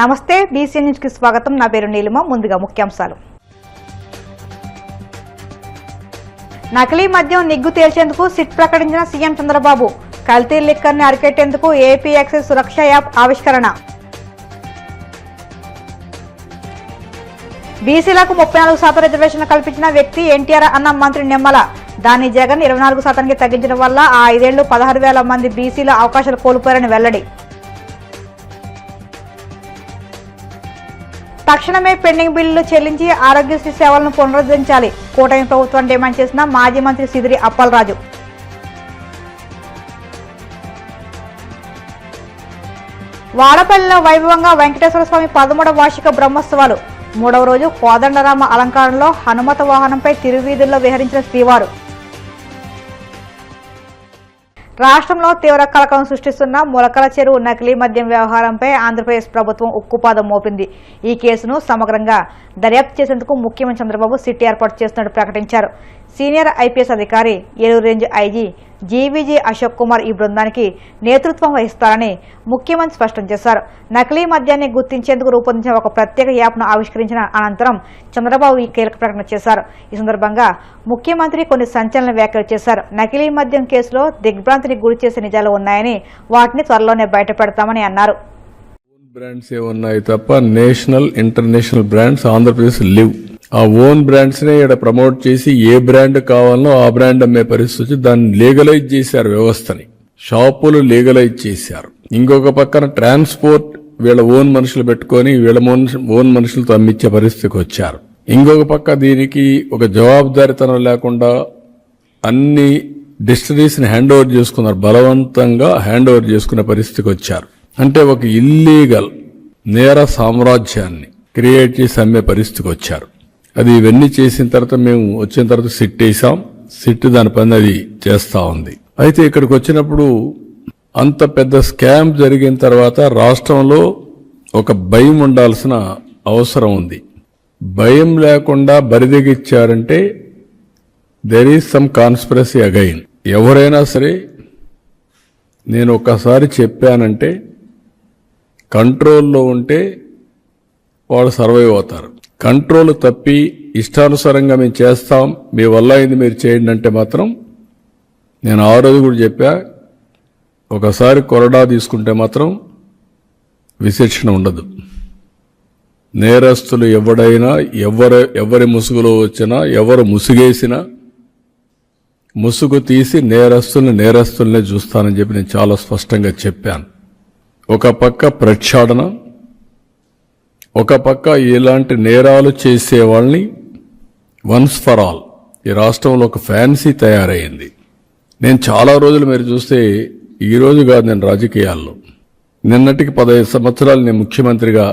నమస్తే BCN news కి స్వాగతం. నా పేరు నీలిమ. ముందుగా ముఖ్యాంశాలు. నకిలీ మద్యం నిగ్గు తేల్చేందుకు సిట్ ప్రకటించిన సీఎం చంద్రబాబు. కల్తీ లిక్కర్ని అరికెట్టేందుకు ఏపీ యాక్సెస్ సురక్ష యాప్ ఆవిష్కరణ. బీసీలకు 34% రిజర్వేషన్ కల్పించిన వ్యక్తి ఎన్టీఆర్ అన్న మంత్రి నిమ్మల. దాన్ని జగన్ 24%కి తగ్గించడం వల్ల ఆ 5 ఏళ్లు 16,000 మంది బీసీల అవకాశాలు కోల్పోయారని వెల్లడి. తక్షణమే పెండింగ్ బిల్లులు చెల్లించి ఆరోగ్యశ్రీ సేవలను పునరుద్ధరించాలి. కూటమి ప్రభుత్వం డిమాండ్ చేసిన మాజీ మంత్రి సిదిరి అప్పలరాజు. వాడపల్లిలో వైభవంగా వెంకటేశ్వర స్వామి 13వ వార్షిక బ్రహ్మోత్సవాలు. 3వ రోజు కోదండరామ అలంకారంలో హనుమత వాహనంపై తిరువీధుల్లో విహరించిన శ్రీవారు. రాష్ట్రంలో తీవ్ర కలకలం సృష్టిస్తున్న ములకల చెరువు నకిలీ మద్యం వ్యవహారంపై ఆంధ్రప్రదేశ్ ప్రభుత్వం ఉక్కుపాదం మోపింది. ఈ కేసును సమగ్రంగా దర్యాప్తు చేసేందుకు ముఖ్యమంత్రి చంద్రబాబు సిట్ ఏర్పాటు చేస్తున్నట్టు ప్రకటించారు. సీనియర్ ఐపీఎస్ అధికారి Eluru range IG GVG Ashok Kumar ఈ బృందానికి నేతృత్వం వహిస్తారని ముఖ్యమంత్రి స్పష్టం చేశారు. నకిలీ మద్యాన్ని గుర్తించేందుకు రూపొందించిన ఒక ప్రత్యేక యాప్ను ఆవిష్కరించిన అనంతరం చంద్రబాబు ఈ కీలక ప్రకటన చేశారు. ఈ సందర్భంగా ముఖ్యమంత్రి కొన్ని సంచలన వ్యాఖ్యలు చేశారు. నకిలీ మద్యం కేసులో దిగ్భ్రాంతిని గురి చేసే నిజాలు ఉన్నాయని, వాటిని త్వరలోనే బయటపెడతామని అన్నారు. బ్రాండ్స్ ఏమున్నాయి తప్ప national international brands Andhra Pradesh live. ఆ ఓన్ బ్రాండ్స్ నే ఇక్కడ ప్రమోట్ చేసి ఏ బ్రాండ్ కావాలనో ఆ బ్రాండ్ అమ్మే పరిస్థితి, దాన్ని లీగలైజ్ చేశారు. వ్యవస్థని షాపులు లీగలైజ్ చేశారు. ఇంకొక పక్కన ట్రాన్స్పోర్ట్ వీళ్ళ ఓన్ మనుషులు పెట్టుకొని వీళ్ళ ఓన్ మనుషులతో అమ్మించే పరిస్థితికి వచ్చారు. ఇంకొక పక్క దీనికి ఒక జవాబుదారీతనం లేకుండా అన్ని డిస్టరీస్ ని హ్యాండ్ ఓవర్ చేసుకున్నారు. బలవంతంగా హ్యాండ్ ఓవర్ చేసుకునే పరిస్థితికి వచ్చారు. అంటే ఒక ఇల్లీగల్ నేర సామ్రాజ్యాన్ని క్రియేట్ చేసి అమ్మే పరిస్థితికి వచ్చారు. అది ఇవన్నీ చేసిన తర్వాత మేము వచ్చిన తర్వాత సిట్ వేసాం. సిట్ దాని పని అది చేస్తా ఉంది. అయితే ఇక్కడికి వచ్చినప్పుడు అంత పెద్ద స్కామ్ జరిగిన తర్వాత రాష్ట్రంలో ఒక భయం ఉండాల్సిన అవసరం ఉంది. భయం లేకుండా బరిదెగిచ్చారంటే there is some conspiracy again. ఎవరైనా సరే నేను ఒక్కసారి చెప్పానంటే కంట్రోల్లో ఉంటే వాళ్ళు సర్వైవ్ అవుతారు. కంట్రోల్ తప్పి ఇష్టానుసారంగా మేము చేస్తాం, మీ వల్ల అయింది మీరు చేయండి అంటే మాత్రం నేను ఆ రోజు కూడా చెప్పా, ఒకసారి కొరడా తీసుకుంటే మాత్రం విశిక్షణ ఉండదు. నేరస్తులు ఎవడైనా ఎవరి ముసుగులో వచ్చినా ఎవరు ముసుగేసినా ముసుగు తీసి నేరస్తుల్నే చూస్తానని చెప్పి నేను చాలా స్పష్టంగా చెప్పాను. ఒక పక్క ప్రక్షాళన, ఒక పక్క ఇలాంటి నేరాలు చేసే వాళ్ళని వన్స్ ఫర్ ఆల్. ఈ రాష్ట్రంలో ఒక ఫ్యాన్సీ తయారైంది. నేను చాలా రోజులు మీరు చూస్తే, ఈ రోజు కాదు నేను రాజకీయాల్లో, నిన్నటికి 15 సంవత్సరాలు నేను ముఖ్యమంత్రిగా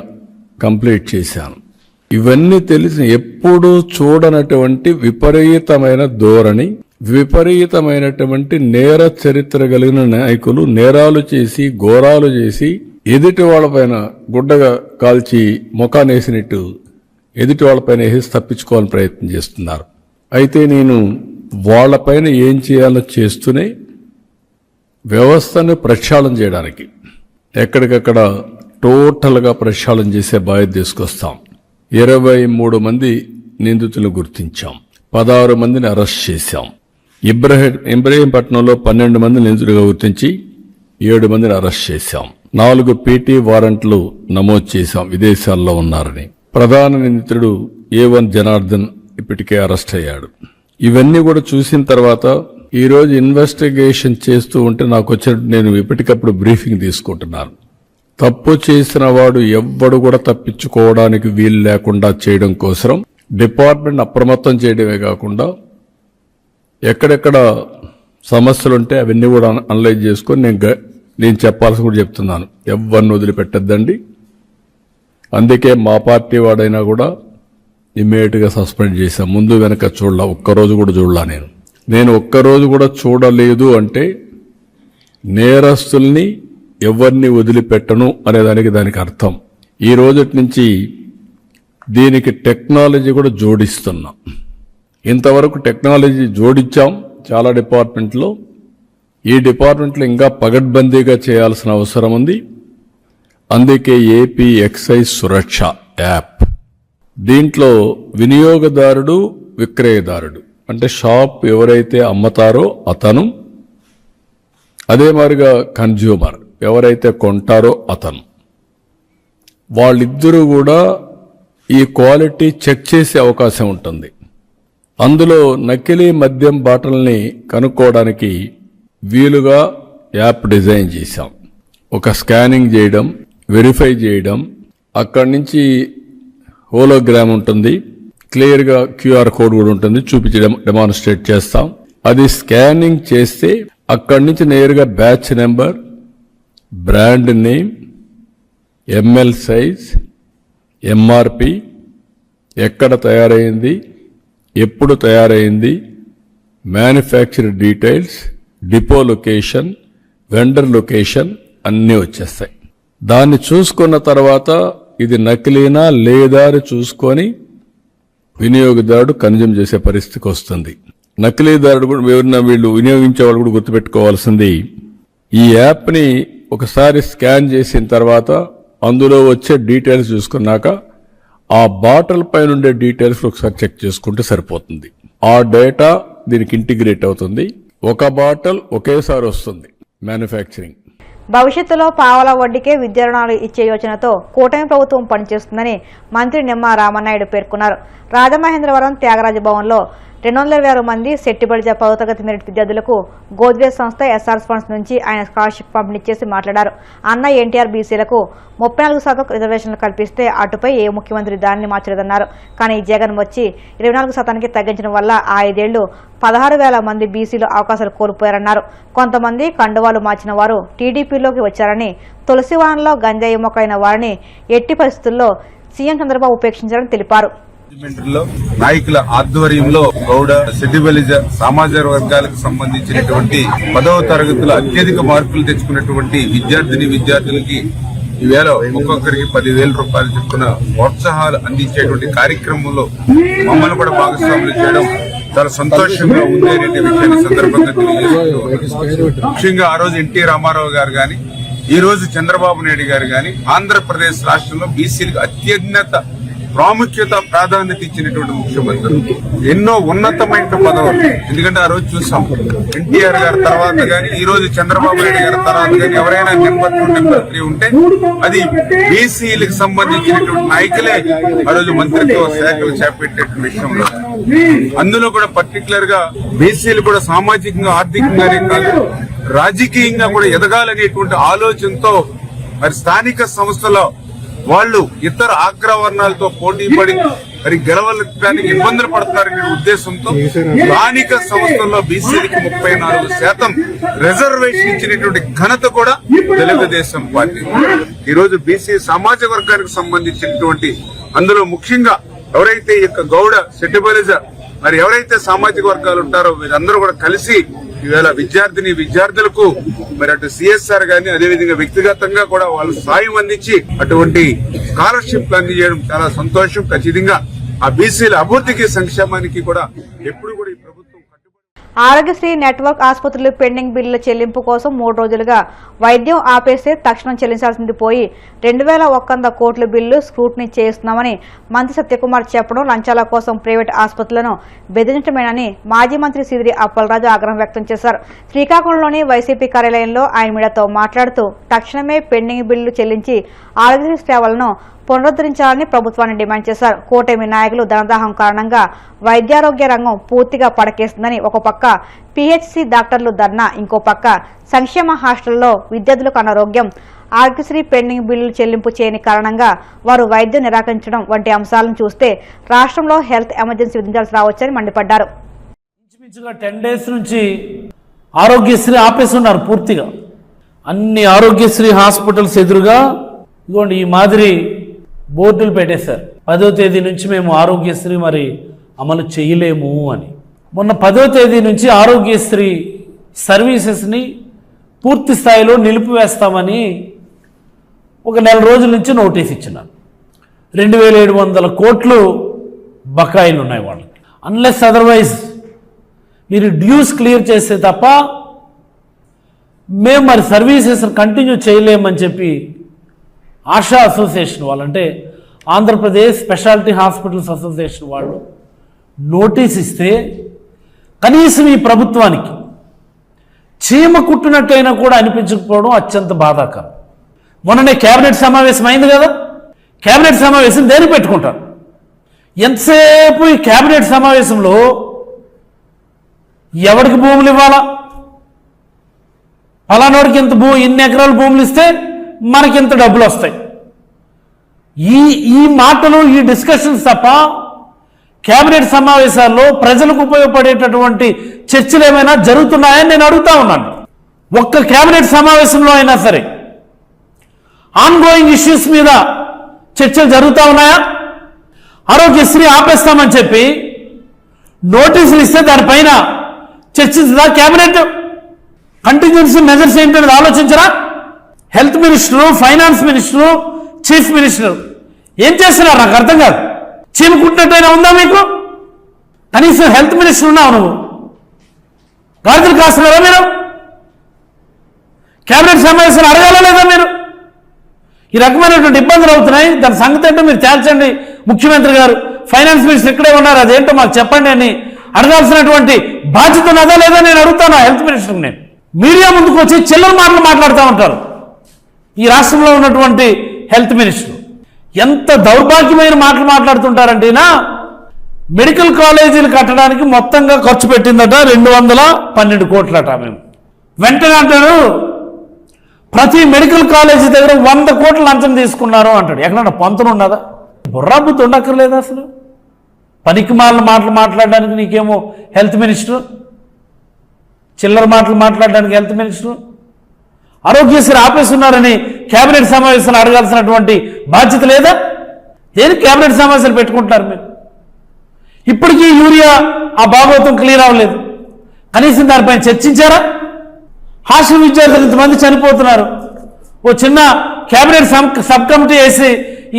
కంప్లీట్ చేశాను. ఇవన్నీ తెలిసి ఎప్పుడూ చూడనటువంటి విపరీతమైన ధోరణి, విపరీతమైనటువంటి నేర చరిత్ర కలిగిన నాయకులు నేరాలు చేసి ఘోరాలు చేసి ఎదుటి వాళ్ళపైన గుడ్డగా కాల్చి ముఖానేసినట్టు ఎదుటి వాళ్ళపైన వేసి తప్పించుకోవాలని ప్రయత్నం చేస్తున్నారు. అయితే నేను వాళ్లపైన ఏం చేయాలో చేస్తూనే వ్యవస్థను ప్రక్షాళన చేయడానికి ఎక్కడికక్కడ టోటల్గా ప్రక్షాళన చేసే బాధ్యత తీసుకొస్తాం. 23 మంది నిందితులను గుర్తించాం, 16 మందిని అరెస్ట్ చేశాం. ఇబ్రహీంపట్నంలో 12 మంది నిందితులుగా గుర్తించి 7 మందిని అరెస్ట్ చేశాం. 4 పీటీ వారెంట్లు నమోదు చేశాం, విదేశాల్లో ఉన్నారని. ప్రధాన నిందితుడు A1 జనార్దన్ ఇప్పటికే అరెస్ట్ అయ్యాడు. ఇవన్నీ కూడా చూసిన తర్వాత ఈ రోజు ఇన్వెస్టిగేషన్ చేస్తూ ఉంటే నాకు వచ్చినట్టు నేను ఎప్పటికప్పుడు బ్రీఫింగ్ తీసుకుంటున్నాను. తప్పు చేసిన వాడు ఎవ్వడు కూడా తప్పించుకోవడానికి వీలు లేకుండా చేయడం కోసం డిపార్ట్మెంట్ అప్రమత్తం చేయడమే కాకుండా ఎక్కడెక్కడ సమస్యలుంటే అవన్నీ కూడా అనలైజ్ చేసుకొని నేను చెప్పాల్సి కూడా చెప్తున్నాను. ఎవరిని వదిలిపెట్టద్దండి. అందుకే మా పార్టీ వాడైనా కూడా ఇమ్మీడియట్ గా సస్పెండ్ చేశాం. ముందు వెనక చూడలా, ఒక్కరోజు కూడా చూడలా. నేను ఒక్కరోజు కూడా చూడలేదు అంటే నేరస్తుల్ని ఎవరిని వదిలిపెట్టను అనేదానికి దానికి అర్థం. ఈ రోజటి నుంచి దీనికి టెక్నాలజీ కూడా జోడిస్తున్నాం. ఇంతవరకు టెక్నాలజీ జోడించాం చాలా డిపార్ట్మెంట్లో. ఈ డిపార్ట్మెంట్లో ఇంకా పగడ్బందీగా చేయాల్సిన అవసరం ఉంది. అందుకే ఏపీ ఎక్సైజ్ సురక్ష యాప్. దీంట్లో వినియోగదారుడు, విక్రయదారుడు అంటే షాప్ ఎవరైతే అమ్మతారో అతను, అదే మాదిరిగా కన్జ్యూమర్ ఎవరైతే కొంటారో అతను, వాళ్ళిద్దరూ కూడా ఈ క్వాలిటీ చెక్ చేసే అవకాశం ఉంటుంది. అందులో నకిలీ మద్యం బాటల్ని కనుక్కోవడానికి వీలుగా యాప్ డిజైన్ చేశాం. ఒక స్కానింగ్ చేయడం, వెరిఫై చేయడం, అక్కడి నుంచి హోలోగ్రామ్ ఉంటుంది, క్లియర్గా క్యూఆర్ కోడ్ కూడా ఉంటుంది, చూపించడం డెమాన్స్ట్రేట్ చేస్తాం. అది స్కానింగ్ చేస్తే అక్కడి నుంచి నేరుగా batch number, brand name, ML size, MRP, ఎక్కడ తయారైంది, ఎప్పుడు తయారైంది, manufacture details, depot location, vendor location అన్నీ వచ్చేస్తాయి. దాన్ని చూసుకున్న తర్వాత ఇది నకిలీనా లేదా అని చూసుకొని వినియోగదారుడు కన్జ్యూమ్ చేసే పరిస్థితికి వస్తుంది. నకిలీదారుడు కూడా వీళ్ళు వినియోగించే వాళ్ళు కూడా గుర్తుపెట్టుకోవాల్సింది, ఈ యాప్ని ఒకసారి స్కాన్ చేసిన తర్వాత అందులో వచ్చే డీటెయిల్స్ చూసుకున్నాక ఆ బాటిల్ పైన ఉండే డీటెయిల్స్ ఒకసారి చెక్ చేసుకుంటే సరిపోతుంది. ఆ డేటా దీనికి ఇంటిగ్రేట్ అవుతుంది. ఒక బాటిల్ ఒకేసారి వస్తుంది మ్యానుఫ్యాక్చరింగ్. భవిష్యత్తులో పావలా వడ్డీకే విద్యా రుణాలు ఇచ్చే యోచనతో కూటమి ప్రభుత్వం పనిచేస్తుందని మంత్రి నిమ్మల రామనాయుడు పేర్కొన్నారు. రాజమహేంద్రవరం త్యాగరాజ భవన్లో 226 మంది సెట్టిబడిజ 10వ తరగతి మెరిట్ విద్యార్థులకు గోద్రేజ్ సంస్థ ఎస్ఆర్ ఫండ్స్ నుంచి ఆయన స్కాలర్షిప్ పంపిణీ చేసి మాట్లాడారు. అన్న ఎన్టీఆర్ బీసీలకు 34% రిజర్వేషన్లు కల్పిస్తే అటుపై ఏ ముఖ్యమంత్రి దానిని మార్చలేదన్నారు. కానీ జగన్ వచ్చి 24% తగ్గించడం వల్ల ఆ 5 ఏళ్లు 16,000 మంది బీసీలు అవకాశాలు కోల్పోయారన్నారు. కొంతమంది కండువాలు మార్చిన వారు టీడీపీలోకి వచ్చారని, తులసివనంలో గంజాయి మొక్కైన వారిని ఎట్టి పరిస్థితుల్లో సీఎం చంద్రబాబు ఉపేక్షించారని తెలిపారు. నాయకుల ఆధ్వర్యంలో గౌడ, సెటిబలిజ సామాజ వర్గాలకు సంబంధించినటువంటి 10వ తరగతిలో అత్యధిక మార్కులు తెచ్చుకున్నటువంటి విద్యార్థులకి ఈవేళ ఒక్కొక్కరికి 10,000 రూపాయలు చొప్పున ప్రోత్సాహాలు అందించేటువంటి కార్యక్రమంలో మమ్మల్ని కూడా భాగస్వాములు చేయడం చాలా సంతోషంగా ఉంది అనే విషయాన్ని సందర్భంగా తెలియజేస్తున్నారు. ముఖ్యంగా ఆ రోజు ఎన్టీ రామారావు గారు గాని, ఈ రోజు చంద్రబాబు నాయుడు గారు గాని ఆంధ్రప్రదేశ్ రాష్ట్రంలో బీసీలకు అత్యున్నత ప్రాముఖ్యత, ప్రాధాన్యత ఇచ్చినటువంటి ముఖ్యమంత్రి. ఎన్నో ఉన్నతమైన పదవులు, ఎందుకంటే ఆ రోజు చూసాం ఎన్టీఆర్ గారి తర్వాత గాని, ఈ రోజు చంద్రబాబు నాయుడు గారి తర్వాత గాని ఎవరైనా నెంబర్ 2, నెంబర్ 3 ఉంటే అది బీసీలకు సంబంధించినటువంటి నాయకులే ఆ రోజు మంత్రిత్వ శాఖలు చేపట్టేటువంటి విషయంలో. అందులో కూడా పర్టికులర్ గా బీసీలు కూడా సామాజికంగా, ఆర్థికంగానే కాదు రాజకీయంగా కూడా ఎదగాలనేటువంటి ఆలోచనతో మరి స్థానిక సంస్థలో వాళ్ళు ఇతర అగ్రవర్ణాలతో పోటీ పడి మరి గెలవడానికి ఇబ్బందులు పడుతున్నారనే ఉద్దేశంతో స్థానిక సంస్థల్లో బీసీలకి 34% రిజర్వేషన్ ఇచ్చినటువంటి ఘనత కూడా తెలుగుదేశం పార్టీ. ఈ రోజు బీసీ సామాజిక వర్గానికి సంబంధించినటువంటి అందులో ముఖ్యంగా ఎవరైతే ఈ యొక్క గౌడ, సెటిబలిజ మరి ఎవరైతే సామాజిక వర్గాలు ఉంటారో వీరందరూ కూడా కలిసి ఈవేళ విద్యార్థులకు మరి అటు సిఎస్ఆర్ గాని, అదేవిధంగా వ్యక్తిగతంగా కూడా వాళ్ళు సాయం అందించి అటువంటి స్కాలర్షిప్లు అందజేయడం చాలా సంతోషం. ఖచ్చితంగా ఆ బీసీల అభివృద్ధికి, సంక్షేమానికి కూడా ఎప్పుడు కూడా ఈ ప్రభుత్వం ఆరోగ్యశ్రీ నెట్వర్క్ ఆసుపత్రులు పెండింగ్ బిల్లుల చెల్లింపు కోసం 3 రోజులుగా వైద్యం ఆపేస్తే తక్షణం చెల్లించాల్సింది పోయి 2,100 కోట్ల బిల్లు స్క్రూటినీ చేస్తున్నామని మంత్రి సత్యకుమార్ చెప్పడం లంచాల కోసం ప్రైవేట్ ఆసుపత్రులను బెదిరించమేనని మాజీ మంత్రి సిదిరి అప్పలరాజు ఆగ్రహం వ్యక్తం చేశారు. శ్రీకాకుళంలోని వైసీపీ కార్యాలయంలో ఆయన మీడియాతో మాట్లాడుతూ తక్షణమే పెండింగ్ బిల్లు చెల్లించి ఆరోగ్యశ్రీ సేవలను పునరుద్ధరించాలని ప్రభుత్వాన్ని డిమాండ్ చేశారు. కూటమి నాయకులు ధనదాహం కారణంగా వైద్యారోగ్య రంగం పూర్తిగా పడకేస్తుందని ఒక పక్క పిహెచ్సి డాక్టర్లు ధర్నా, ఇంకో పక్క సంక్షేమ హాస్టల్లో విద్యార్థులకు అనారోగ్యం, ఆరోగ్యశ్రీ పెండింగ్ బిల్లులు చెల్లింపు చేయని కారణంగా వారు వైద్యం నిరాకరించడం వంటి అంశాలను చూస్తే రాష్ట్రంలో హెల్త్ ఎమర్జెన్సీ విధించాల్సి రావచ్చని మండిపడ్డారు. 10 days నుంచి ఆరోగ్యశ్రీ ఆపేస్తున్నారు పూర్తిగా. అన్ని ఆరోగ్యశ్రీ హాస్పిటల్స్ ఎదురుగా ఇదిగోండి ఈ మాదిరి బోర్డులు పెట్టేశారు. 10వ తేదీ నుంచి మేము ఆరోగ్యశ్రీ మరి అమలు చేయలేము అని. మొన్న 10వ తేదీ నుంచి ఆరోగ్యశ్రీ సర్వీసెస్ని పూర్తి స్థాయిలో నిలిపివేస్తామని ఒక 4 రోజుల నుంచి నోటీస్ ఇచ్చినారు. 2,700 కోట్లు బకాయిలు ఉన్నాయి వాళ్ళకి. అన్లెస్ అదర్వైజ్ మీరు డ్యూస్ క్లియర్ చేస్తే తప్ప మేము మరి సర్వీసెస్ కంటిన్యూ చేయలేమని చెప్పి ఆశా అసోసియేషన్ వాళ్ళు, అంటే ఆంధ్రప్రదేశ్ స్పెషాలిటీ హాస్పిటల్స్ అసోసియేషన్ వాళ్ళు నోటీస్ ఇస్తే కనీసం ఈ ప్రభుత్వానికి చీమ కుట్టినట్టయినా కూడా అనిపించకపోవడం అత్యంత బాధాకరం. మొన్ననే కేబినెట్ సమావేశం అయింది కదా, కేబినెట్ సమావేశం దేనికి పెట్టుకుంటారు? ఎంతసేపు ఈ కేబినెట్ సమావేశంలో ఎవరికి భూములు ఇవ్వాలా, ఫలానోడికి ఇంత ఇన్ని ఎకరాల భూములు ఇస్తే మనకి ఇంత డబ్బులు వస్తాయి, ఈ మాటలు, ఈ డిస్కషన్స్ తప్ప కేబినెట్ సమావేశాల్లో ప్రజలకు ఉపయోగపడేటటువంటి చర్చలు ఏమైనా జరుగుతున్నాయని నేను అడుగుతా ఉన్నాను. ఒక్క కేబినెట్ సమావేశంలో అయినా సరే ఆన్గోయింగ్ ఇష్యూస్ మీద చర్చలు జరుగుతూ ఉన్నాయా? ఆరోగ్యశ్రీ ఆపేస్తామని చెప్పి నోటీసులు ఇస్తే దానిపైన చర్చించదా కేబినెట్? కంటింజెన్సీ మెజర్స్ ఏంటనేది ఆలోచించరా? Health minister, finance minister, chief minister ఏం చేస్తున్నారు నాకు అర్థం కాదు. చీమ కుట్టినట్టయినా ఉందా మీకు? కనీసం హెల్త్ మినిస్టర్ ఉన్నావు నువ్వు, గాజులు కాస్తున్నారా మీరు? కేబినెట్ సమావేశాలు అడగాలా లేదా మీరు? ఈ రకమైనటువంటి ఇబ్బందులు అవుతున్నాయి, దాని సంగతి ఏంటో మీరు తేల్చండి ముఖ్యమంత్రి గారు. ఫైనాన్స్ మినిస్టర్ ఇక్కడే ఉన్నారు, అదేంటో మాకు చెప్పండి అని అడగాల్సినటువంటి బాధ్యత ఉన్నదా లేదా నేను అడుగుతాను హెల్త్ మినిస్టర్ని. నేను మీడియా ముందుకు వచ్చి చిల్లర మాటలు మాట్లాడుతూ ఉంటారు ఈ రాష్ట్రంలో ఉన్నటువంటి హెల్త్ మినిస్టర్. ఎంత దౌర్భాగ్యమైన మాటలు మాట్లాడుతుంటారంటేనా, మెడికల్ కాలేజీలు కట్టడానికి మొత్తంగా ఖర్చు పెట్టిందట 212 కోట్లట. మేము వెంటనే అంటాడు ప్రతి మెడికల్ కాలేజీ దగ్గర 100 కోట్ల లంచం తీసుకున్నారు అంటాడు. ఎక్కడన్నా పొంతన ఉన్నదా? బుర్రా బుద్ధి ఉండక్కర్లేదు అసలు. పనికి మాలిన మాటలు మాట్లాడడానికి నీకేమో హెల్త్ మినిస్టర్, చిల్లర మాటలు మాట్లాడడానికి హెల్త్ మినిస్టర్. ఆరోగ్యశ్రీ ఆపేస్తున్నారని కేబినెట్ సమావేశాలు అడగాల్సినటువంటి బాధ్యత లేదా? దేనికి కేబినెట్ సమావేశాలు పెట్టుకుంటారు మీరు? ఇప్పటికీ యూరియా ఆ భాగవతం క్లియర్ అవ్వలేదు, కనీసం దానిపైన చర్చించారా? హాస్టల్ విద్యార్థులు ఇంతమంది చనిపోతున్నారు, ఓ చిన్న కేబినెట్ సబ్ కమిటీ వేసి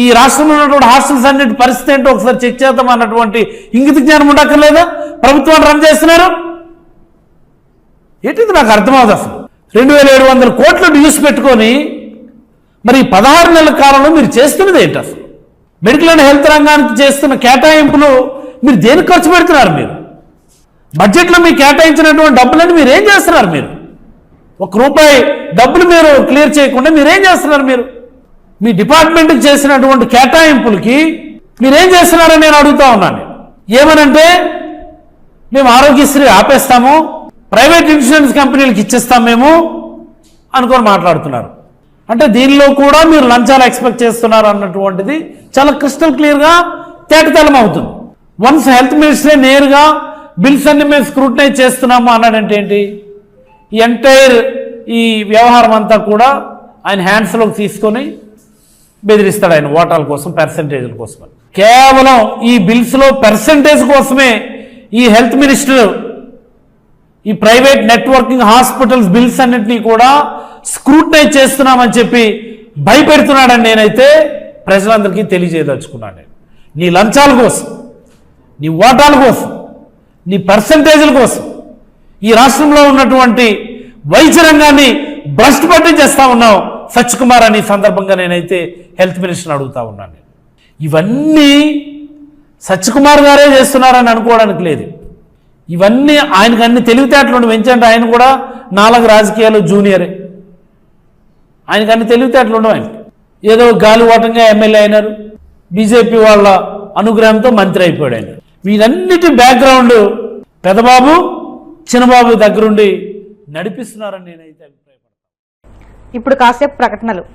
ఈ రాష్ట్రంలో ఉన్నటువంటి హాస్టల్స్ అన్నిటి పరిస్థితి ఏంటో ఒకసారి చెక్ చేద్దాం అన్నటువంటి ఇంగిత జ్ఞానం ఉండక్కర్లేదా? ప్రభుత్వాన్ని రన్ చేస్తున్నారు ఏంటిది నాకు అర్థమవుతుంది అసలు. 2700 కోట్ల డ్యూస్ పెట్టుకొని మరి 16 నెలల కాలంలో మీరు చేస్తున్నది ఏంటి అసలు? మెడికల్ అండ్ హెల్త్ రంగానికి చేస్తున్న కేటాయింపులు మీరు దేనికి ఖర్చు పెడుతున్నారు? మీరు బడ్జెట్లో మీకు కేటాయించినటువంటి డబ్బులని మీరు ఏం చేస్తున్నారు? మీరు ₹1 డబ్బులు మీరు క్లియర్ చేయకుండా మీరేం చేస్తున్నారు? మీరు మీ డిపార్ట్మెంట్కి చేసినటువంటి కేటాయింపులకి మీరేం చేస్తున్నారని నేను అడుగుతా ఉన్నాను. ఏమనంటే మేము ఆరోగ్యశ్రీ ఆపేస్తాము, ప్రైవేట్ ఇన్సూరెన్స్ కంపెనీలకు ఇచ్చేస్తాం మేము అనుకొని మాట్లాడుతున్నారు. అంటే దీనిలో కూడా మీరు లంచాలు ఎక్స్పెక్ట్ చేస్తున్నారు అన్నటువంటిది చాలా క్రిస్టల్ క్లియర్గా తేటతెల్లం అవుతుంది. వన్స్ హెల్త్ మినిస్టరే నేరుగా బిల్స్ అన్ని మేము స్క్రూటినైజ్ చేస్తున్నాము అన్నాడంటే ఏంటి? ఈ ఎంటైర్ ఈ వ్యవహారం అంతా కూడా ఆయన హ్యాండ్స్లోకి తీసుకొని బెదిరిస్తాడు ఆయన ఓటాల కోసం, పర్సంటేజ్ల కోసం. కేవలం ఈ బిల్స్లో పర్సంటేజ్ కోసమే ఈ హెల్త్ మినిస్టర్ ఈ ప్రైవేట్ నెట్వర్కింగ్ హాస్పిటల్స్ బిల్స్ అన్నింటినీ కూడా స్క్రూటినైజ్ చేస్తున్నామని చెప్పి భయపెడుతున్నాడని నేనైతే ప్రజలందరికీ తెలియజేయదలుచుకున్నాను. నేను నీ లంచాల కోసం, నీ ఓటాల కోసం, నీ పర్సంటేజ్ల కోసం ఈ రాష్ట్రంలో ఉన్నటువంటి వైద్య రంగాన్ని భ్రష్టు పట్టించేస్తా ఉన్నావు సత్యకుమార్ అని సందర్భంగా నేనైతే హెల్త్ మినిస్టర్ని అడుగుతా ఉన్నాను. ఇవన్నీ సత్యకుమార్ గారే చేస్తున్నారని అనుకోవడానికి లేదు. ఇవన్నీ ఆయనకు అన్ని తెలివితేటలు పెంచండి. ఆయన కూడా 4 రాజకీయాలు జూనియరే, ఆయనకు అన్ని తెలివితేటలు ఉండవు. ఆయన ఏదో గాలి ఓటంగా ఎమ్మెల్యే అయినారు, బీజేపీ వాళ్ళ అనుగ్రహంతో మంత్రి అయిపోయాడు ఆయన. వీటన్నిటి బ్యాక్గ్రౌండ్ పెదబాబు చిన్నబాబు దగ్గరుండి నడిపిస్తున్నారని నేనైతే అభిప్రాయపడతాను. ఇప్పుడు కాసేపు ప్రకటనలు.